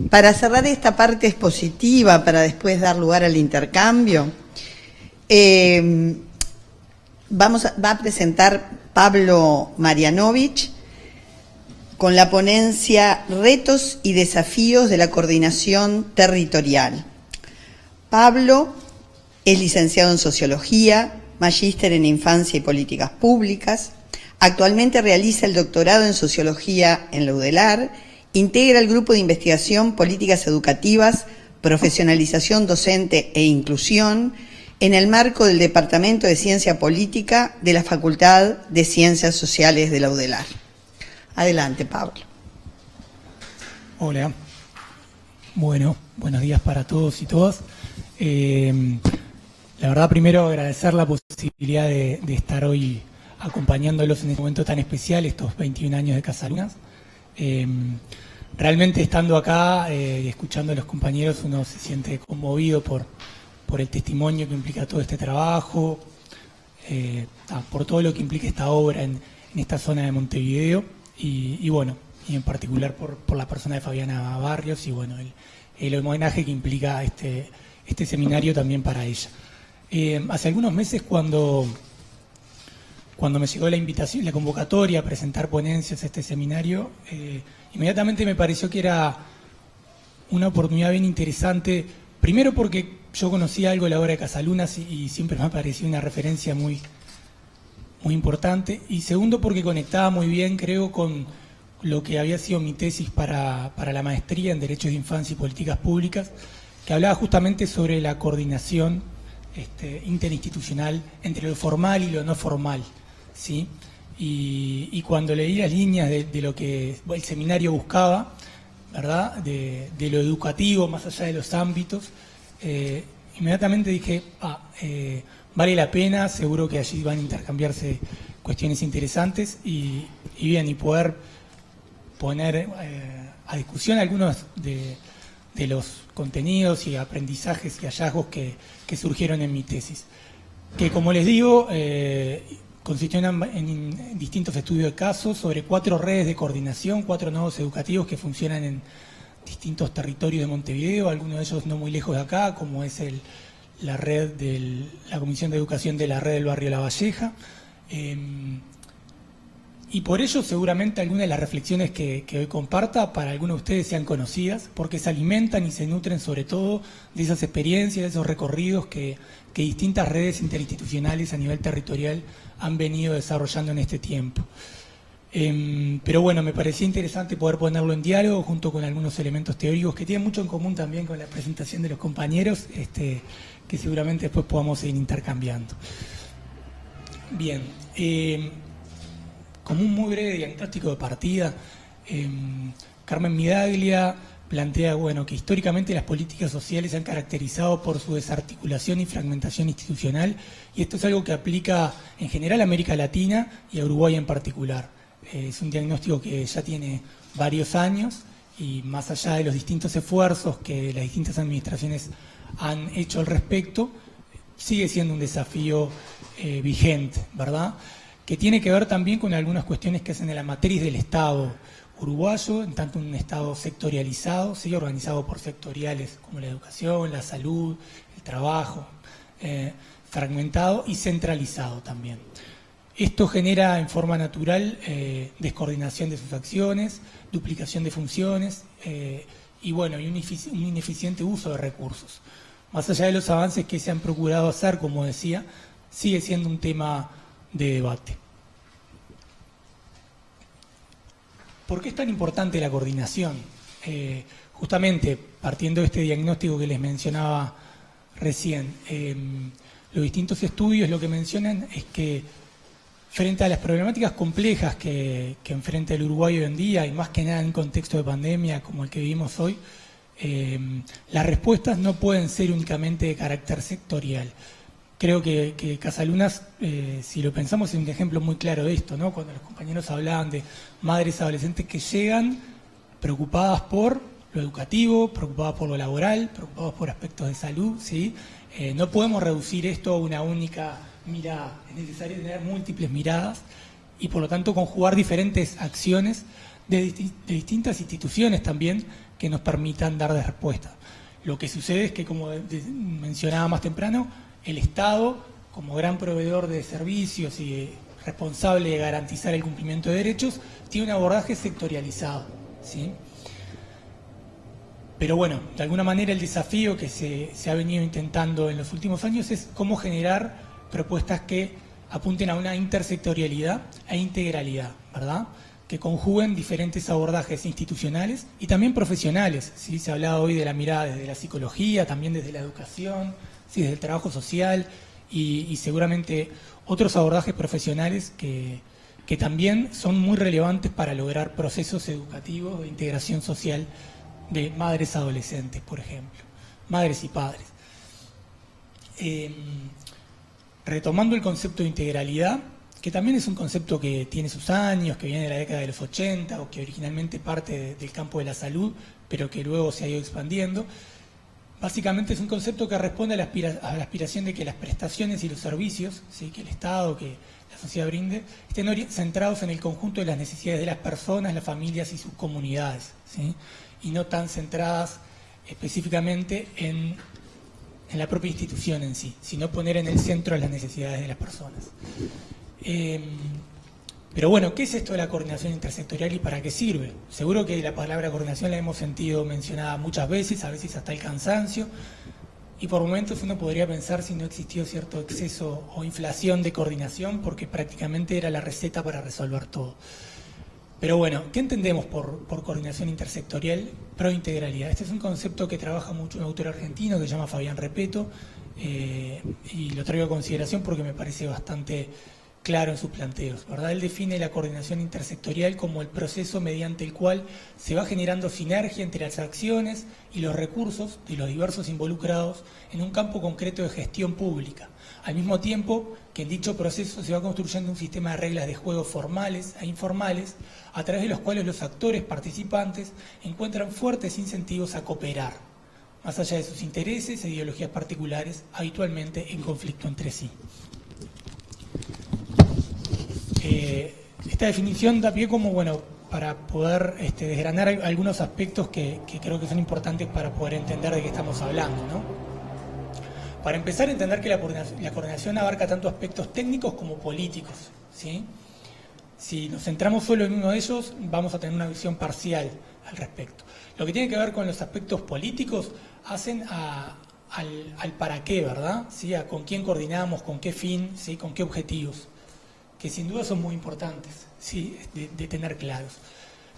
Para cerrar esta parte expositiva, para después dar lugar al intercambio, va a presentar Pablo Marianovich con la ponencia Retos y desafíos de la coordinación territorial. Pablo es licenciado en Sociología, magíster en Infancia y Políticas Públicas. Actualmente realiza el doctorado en Sociología en la UDELAR, integra el grupo de investigación Políticas Educativas, Profesionalización Docente e Inclusión en el marco del Departamento de Ciencia Política de la Facultad de Ciencias Sociales de la UDELAR. Adelante, Pablo. Hola. Bueno, buenos días para todos y todas. La verdad, primero agradecer la posibilidad de estar hoy acompañándolos en este momento tan especial, estos 21 años de Casalunas. Realmente estando acá y escuchando a los compañeros, uno se siente conmovido por el testimonio que implica todo este trabajo, por todo lo que implica esta obra en esta zona de Montevideo y bueno, y en particular por la persona de Fabiana Barrios y bueno, el homenaje que implica este seminario también para ella. Hace algunos meses cuando me llegó la invitación, la convocatoria a presentar ponencias a este seminario, inmediatamente me pareció que era una oportunidad bien interesante, primero porque yo conocía algo de la obra de Casalunas y siempre me pareció una referencia muy importante, y segundo porque conectaba muy bien, creo, con lo que había sido mi tesis para la maestría en Derechos de Infancia y Políticas Públicas, que hablaba justamente sobre la coordinación interinstitucional entre lo formal y lo no formal, ¿sí? Y cuando leí las líneas de lo que el seminario buscaba, ¿verdad?, de lo educativo, más allá de los ámbitos, inmediatamente dije, vale la pena, seguro que allí van a intercambiarse cuestiones interesantes y bien, y poder poner a discusión algunos de los contenidos y aprendizajes y hallazgos que surgieron en mi tesis, que, como les digo, consistió en distintos estudios de casos sobre 4 redes de coordinación, 4 nodos educativos que funcionan en distintos territorios de Montevideo, algunos de ellos no muy lejos de acá, como es la red de la Comisión de Educación de la red del barrio La Valleja. Y por ello seguramente algunas de las reflexiones que hoy comparta para algunos de ustedes sean conocidas, porque se alimentan y se nutren sobre todo de esas experiencias, de esos recorridos que distintas redes interinstitucionales a nivel territorial han venido desarrollando en este tiempo. Pero bueno, me parecía interesante poder ponerlo en diálogo junto con algunos elementos teóricos que tienen mucho en común también con la presentación de los compañeros, que seguramente después podamos seguir intercambiando. Bien, como un muy breve diagnóstico de partida, Carmen Midaglia plantea, bueno, que históricamente las políticas sociales se han caracterizado por su desarticulación y fragmentación institucional, y esto es algo que aplica en general a América Latina y a Uruguay en particular. Es un diagnóstico que ya tiene varios años y más allá de los distintos esfuerzos que las distintas administraciones han hecho al respecto, sigue siendo un desafío vigente, ¿verdad?, que tiene que ver también con algunas cuestiones que hacen de la matriz del Estado uruguayo, en tanto un Estado sectorializado, ¿sí?, organizado por sectoriales como la educación, la salud, el trabajo, fragmentado y centralizado también. Esto genera en forma natural descoordinación de sus acciones, duplicación de funciones y bueno, y un ineficiente uso de recursos. Más allá de los avances que se han procurado hacer, como decía, sigue siendo un tema de debate. ¿Por qué es tan importante la coordinación? Justamente partiendo de este diagnóstico que les mencionaba recién, los distintos estudios lo que mencionan es que frente a las problemáticas complejas que enfrenta el Uruguay hoy en día, y más que nada en un contexto de pandemia como el que vivimos hoy, las respuestas no pueden ser únicamente de carácter sectorial. Creo que Casalunas, si lo pensamos, es un ejemplo muy claro de esto, ¿no? Cuando los compañeros hablaban de madres adolescentes que llegan preocupadas por lo educativo, preocupadas por lo laboral, preocupadas por aspectos de salud, ¿sí? No podemos reducir esto a una única mirada, es necesario tener múltiples miradas y por lo tanto conjugar diferentes acciones de distintas instituciones también que nos permitan dar respuesta. Lo que sucede es que, como mencionaba más temprano, el Estado, como gran proveedor de servicios y responsable de garantizar el cumplimiento de derechos, tiene un abordaje sectorializado, ¿sí? Pero bueno, de alguna manera el desafío que se ha venido intentando en los últimos años es cómo generar propuestas que apunten a una intersectorialidad e integralidad, ¿verdad?, que conjuguen diferentes abordajes institucionales y también profesionales, ¿sí? Se ha hablado hoy de la mirada desde la psicología, también desde la educación, ¿sí?, desde el trabajo social y seguramente otros abordajes profesionales que también son muy relevantes para lograr procesos educativos de integración social de madres adolescentes, por ejemplo, madres y padres. Retomando el concepto de integralidad, que también es un concepto que tiene sus años, que viene de la década de los 80 o que originalmente parte del campo de la salud, pero que luego se ha ido expandiendo. Básicamente es un concepto que responde a la aspiración de que las prestaciones y los servicios, ¿sí?, que el Estado, que la sociedad brinde, estén centrados en el conjunto de las necesidades de las personas, las familias y sus comunidades, ¿sí?, y no tan centradas específicamente en la propia institución en sí, sino poner en el centro las necesidades de las personas. Pero bueno, ¿qué es esto de la coordinación intersectorial y para qué sirve? Seguro que la palabra coordinación la hemos sentido mencionada muchas veces, a veces hasta el cansancio, y por momentos uno podría pensar si no existió cierto exceso o inflación de coordinación, porque prácticamente era la receta para resolver todo. Pero bueno, ¿qué entendemos por coordinación intersectorial pro integralidad? Este es un concepto que trabaja mucho un autor argentino que se llama Fabián Repetto, y lo traigo a consideración porque me parece bastante claro en sus planteos, ¿verdad? Él define la coordinación intersectorial como el proceso mediante el cual se va generando sinergia entre las acciones y los recursos de los diversos involucrados en un campo concreto de gestión pública, al mismo tiempo que en dicho proceso se va construyendo un sistema de reglas de juego formales e informales a través de los cuales los actores participantes encuentran fuertes incentivos a cooperar, más allá de sus intereses e ideologías particulares, habitualmente en conflicto entre sí. Esta definición da pie como, bueno, para poder desgranar algunos aspectos que creo que son importantes para poder entender de qué estamos hablando, ¿no? Para empezar, entender que la coordinación abarca tanto aspectos técnicos como políticos, ¿sí? Si nos centramos solo en uno de ellos, vamos a tener una visión parcial al respecto. Lo que tiene que ver con los aspectos políticos hacen al para qué, ¿verdad? ¿Sí? A con quién coordinamos, con qué fin, ¿sí?, con qué objetivos, que sin duda son muy importantes, ¿sí?, de tener claros.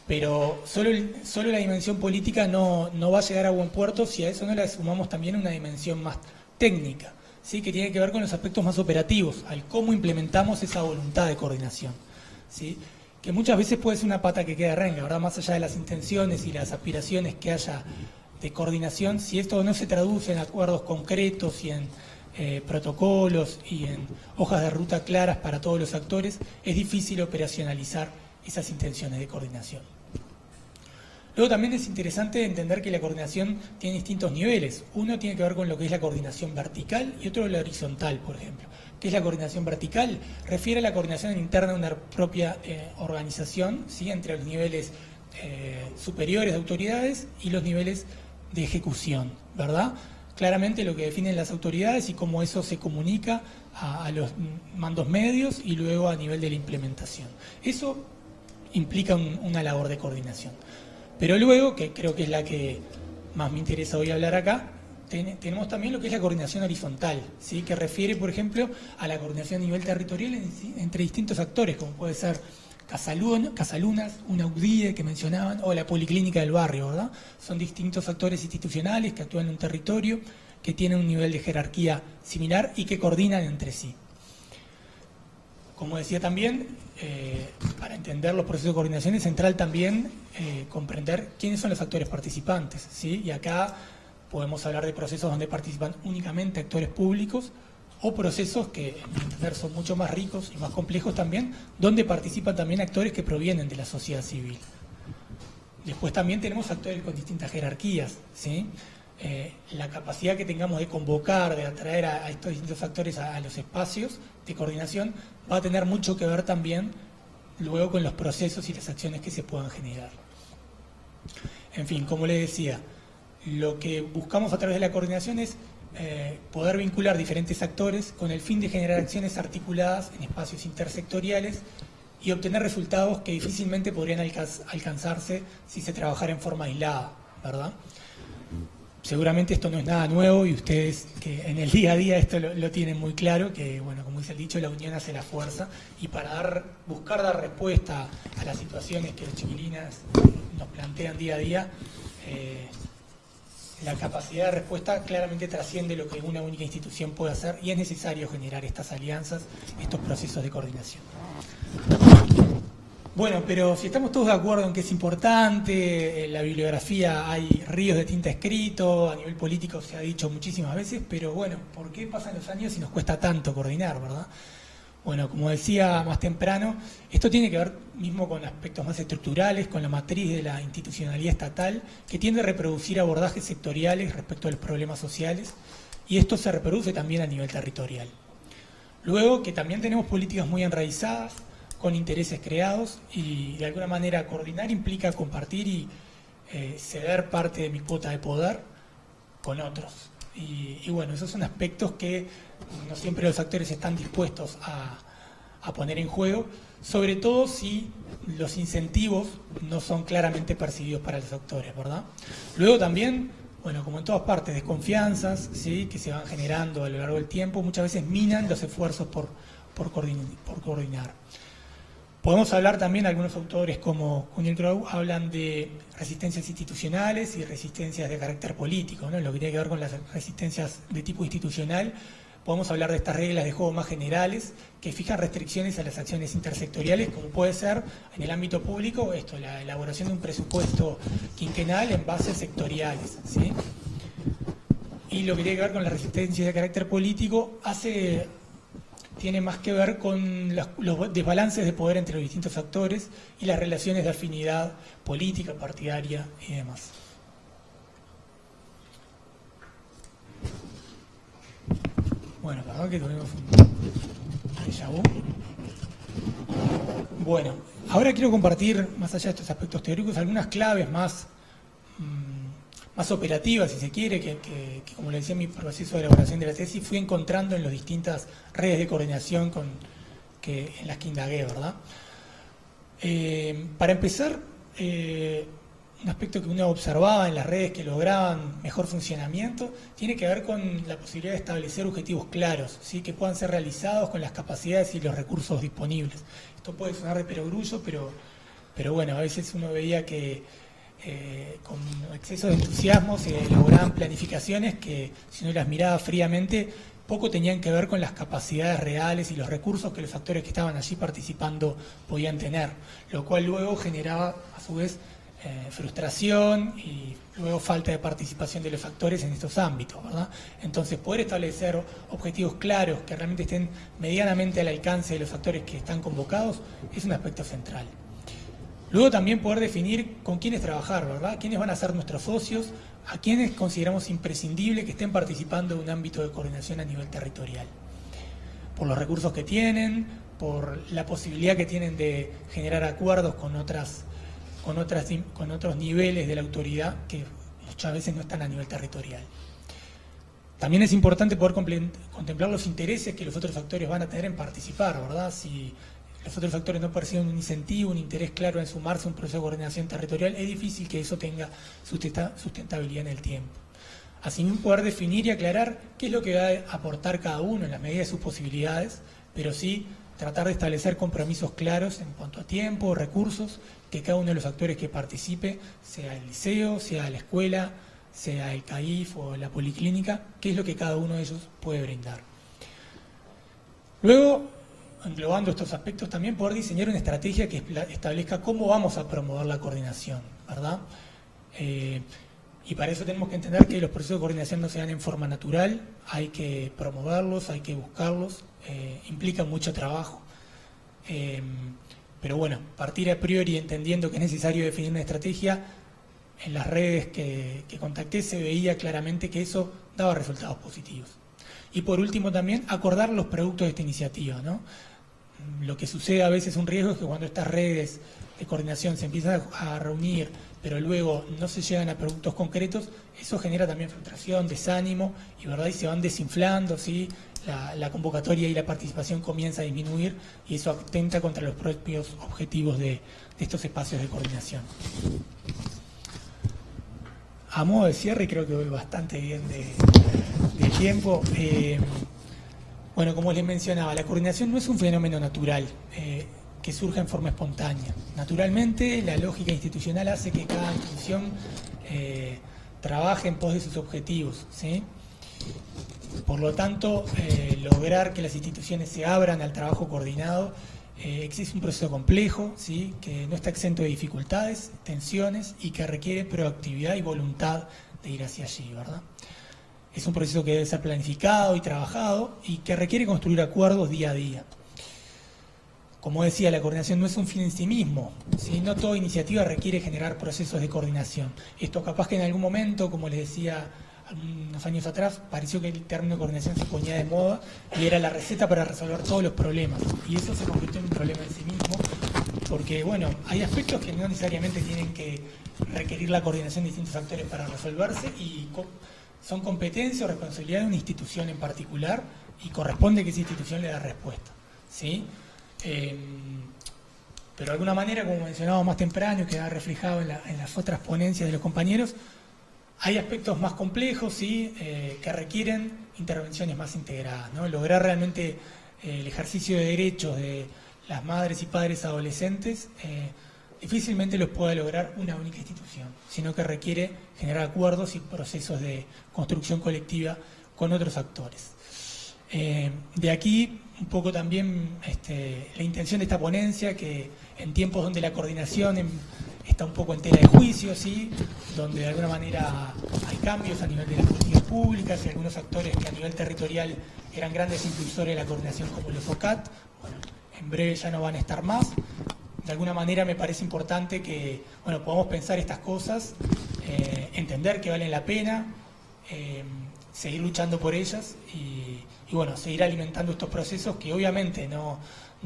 Pero solo la dimensión política no va a llegar a buen puerto si a eso no le sumamos también una dimensión más técnica, ¿sí?, que tiene que ver con los aspectos más operativos, al cómo implementamos esa voluntad de coordinación, ¿sí?, que muchas veces puede ser una pata que queda renga, ¿verdad?, más allá de las intenciones y las aspiraciones que haya de coordinación, si esto no se traduce en acuerdos concretos y en protocolos y en hojas de ruta claras para todos los actores, es difícil operacionalizar esas intenciones de coordinación. Luego también es interesante entender que la coordinación tiene distintos niveles. Uno tiene que ver con lo que es la coordinación vertical y otro la horizontal, por ejemplo. ¿Qué es la coordinación vertical? Refiere a la coordinación interna de una propia organización, ¿sí?, entre los niveles superiores de autoridades y los niveles de ejecución, ¿verdad? Claramente lo que definen las autoridades y cómo eso se comunica a los mandos medios y luego a nivel de la implementación. Eso implica una labor de coordinación. Pero luego, que creo que es la que más me interesa hoy hablar acá, tenemos también lo que es la coordinación horizontal, ¿sí?, que refiere, por ejemplo, a la coordinación a nivel territorial entre distintos actores, como puede ser Casalunas, una UDIE que mencionaban, o la Policlínica del Barrio, ¿verdad? Son distintos actores institucionales que actúan en un territorio, que tienen un nivel de jerarquía similar y que coordinan entre sí. Como decía también, para entender los procesos de coordinación es central también comprender quiénes son los actores participantes, ¿sí? Y acá podemos hablar de procesos donde participan únicamente actores públicos, o procesos que, en mi entender, son mucho más ricos y más complejos también, donde participan también actores que provienen de la sociedad civil. Después también tenemos actores con distintas jerarquías, ¿sí? La capacidad que tengamos de convocar, de atraer a estos distintos actores a los espacios de coordinación va a tener mucho que ver también luego con los procesos y las acciones que se puedan generar. En fin, como les decía, lo que buscamos a través de la coordinación es poder vincular diferentes actores con el fin de generar acciones articuladas en espacios intersectoriales y obtener resultados que difícilmente podrían alcanzarse si se trabajara en forma aislada, ¿verdad? Seguramente esto no es nada nuevo y ustedes que en el día a día esto lo tienen muy claro, que bueno, como dice el dicho, la unión hace la fuerza, y para buscar dar respuesta a las situaciones que los chiquilinas nos plantean día a día, la capacidad de respuesta claramente trasciende lo que una única institución puede hacer y es necesario generar estas alianzas, estos procesos de coordinación. Bueno, pero si estamos todos de acuerdo en que es importante, en la bibliografía hay ríos de tinta escrito, a nivel político se ha dicho muchísimas veces, pero bueno, ¿por qué pasan los años y nos cuesta tanto coordinar, verdad? Bueno, como decía más temprano, esto tiene que ver mismo con aspectos más estructurales, con la matriz de la institucionalidad estatal, que tiende a reproducir abordajes sectoriales respecto a los problemas sociales, y esto se reproduce también a nivel territorial. Luego, que también tenemos políticas muy enraizadas, con intereses creados, y de alguna manera coordinar implica compartir y ceder parte de mi cuota de poder con otros. Y bueno, esos son aspectos que no siempre los actores están dispuestos a poner en juego, sobre todo si los incentivos no son claramente percibidos para los actores, ¿verdad? Luego también, bueno, como en todas partes, desconfianzas, ¿sí?, que se van generando a lo largo del tiempo, muchas veces minan los esfuerzos por coordinar. Podemos hablar también, algunos autores como Kuhnel-Grau hablan de resistencias institucionales y resistencias de carácter político, ¿no? Lo que tiene que ver con las resistencias de tipo institucional, podemos hablar de estas reglas de juego más generales que fijan restricciones a las acciones intersectoriales, como puede ser en el ámbito público la elaboración de un presupuesto quinquenal en bases sectoriales, ¿sí? Y lo que tiene que ver con las resistencias de carácter político tiene más que ver con los desbalances de poder entre los distintos actores y las relaciones de afinidad política, partidaria y demás. Bueno, perdón que tuvimos un déjà vu. Bueno, ahora quiero compartir, más allá de estos aspectos teóricos, algunas claves más operativas, si se quiere, que como le decía en mi proceso de elaboración de la tesis, fui encontrando en las distintas redes de coordinación en las que indagué, ¿verdad? Para empezar, un aspecto que uno observaba en las redes que lograban mejor funcionamiento tiene que ver con la posibilidad de establecer objetivos claros, ¿sí?, que puedan ser realizados con las capacidades y los recursos disponibles. Esto puede sonar de perogrullo, pero bueno, a veces uno veía que con exceso de entusiasmo se elaboraban planificaciones que, si uno las miraba fríamente, poco tenían que ver con las capacidades reales y los recursos que los actores que estaban allí participando podían tener, lo cual luego generaba, a su vez, frustración y luego falta de participación de los actores en estos ámbitos, ¿verdad? Entonces, poder establecer objetivos claros que realmente estén medianamente al alcance de los actores que están convocados es un aspecto central. Luego también poder definir con quiénes trabajar, ¿verdad? Quiénes van a ser nuestros socios, a quiénes consideramos imprescindible que estén participando de un ámbito de coordinación a nivel territorial. Por los recursos que tienen, por la posibilidad que tienen de generar acuerdos con otros niveles de la autoridad que muchas veces no están a nivel territorial. También es importante poder contemplar los intereses que los otros actores van a tener en participar, ¿verdad? Si los otros actores no perciben un incentivo, un interés claro en sumarse a un proceso de coordinación territorial, es difícil que eso tenga sustentabilidad en el tiempo. Asimismo, poder definir y aclarar qué es lo que va a aportar cada uno en la medida de sus posibilidades, pero sí tratar de establecer compromisos claros en cuanto a tiempo, recursos, que cada uno de los actores que participe, sea el liceo, sea la escuela, sea el CAIF o la policlínica, qué es lo que cada uno de ellos puede brindar. Luego, englobando estos aspectos, también poder diseñar una estrategia que establezca cómo vamos a promover la coordinación, ¿verdad? Y para eso tenemos que entender que los procesos de coordinación no se dan en forma natural, hay que promoverlos, hay que buscarlos, implica mucho trabajo. Pero bueno, partir a priori entendiendo que es necesario definir una estrategia, en las redes que contacté se veía claramente que eso daba resultados positivos. Y por último también acordar los productos de esta iniciativa, ¿no? lo que sucede a veces, un riesgo, es que cuando estas redes de coordinación se empiezan a reunir, pero luego no se llegan a productos concretos, eso genera también frustración, desánimo, y verdad, y se van desinflando, ¿sí? La convocatoria y la participación comienza a disminuir, y eso atenta contra los propios objetivos de estos espacios de coordinación. A modo de cierre, creo que voy bastante bien de tiempo. Bueno, como les mencionaba, la coordinación no es un fenómeno natural que surja en forma espontánea. Naturalmente, la lógica institucional hace que cada institución trabaje en pos de sus objetivos, ¿sí? Por lo tanto, lograr que las instituciones se abran al trabajo coordinado existe un proceso complejo, ¿sí? Que no está exento de dificultades, tensiones y que requiere proactividad y voluntad de ir hacia allí, ¿verdad? Es un proceso que debe ser planificado y trabajado y que requiere construir acuerdos día a día. Como decía, la coordinación no es un fin en sí mismo, ¿sí? No toda iniciativa requiere generar procesos de coordinación. Esto capaz que en algún momento, como les decía unos años atrás, pareció que el término coordinación se ponía de moda y era la receta para resolver todos los problemas. Y eso se convirtió en un problema en sí mismo, porque bueno, hay aspectos que no necesariamente tienen que requerir la coordinación de distintos actores para resolverse y son competencia o responsabilidad de una institución en particular y corresponde que esa institución le da respuesta, ¿sí? Pero de alguna manera, como mencionaba más temprano, queda reflejado en las otras ponencias de los compañeros, hay aspectos más complejos, ¿sí? Que requieren intervenciones más integradas, ¿no? Lograr realmente el ejercicio de derechos de las madres y padres adolescentes difícilmente los pueda lograr una única institución, sino que requiere generar acuerdos y procesos de construcción colectiva con otros actores. De aquí un poco también la intención de esta ponencia, que en tiempos donde la coordinación está un poco en tela de juicio, ¿sí? Donde de alguna manera hay cambios a nivel de las políticas públicas y algunos actores que a nivel territorial eran grandes impulsores de la coordinación, como los OCAT, bueno, en breve ya no van a estar más. De alguna manera me parece importante que podamos pensar estas cosas, entender que valen la pena, seguir luchando por ellas y seguir alimentando estos procesos que obviamente no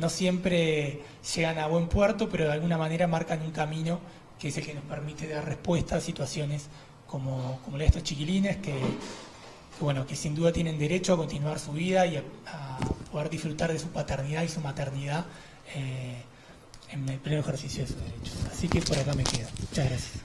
siempre llegan a buen puerto, pero de alguna manera marcan un camino que es el que nos permite dar respuesta a situaciones como la de estos chiquilines que sin duda tienen derecho a continuar su vida y a poder disfrutar de su paternidad y su maternidad en el pleno ejercicio de sus derechos. Así que por acá me quedo. Muchas gracias.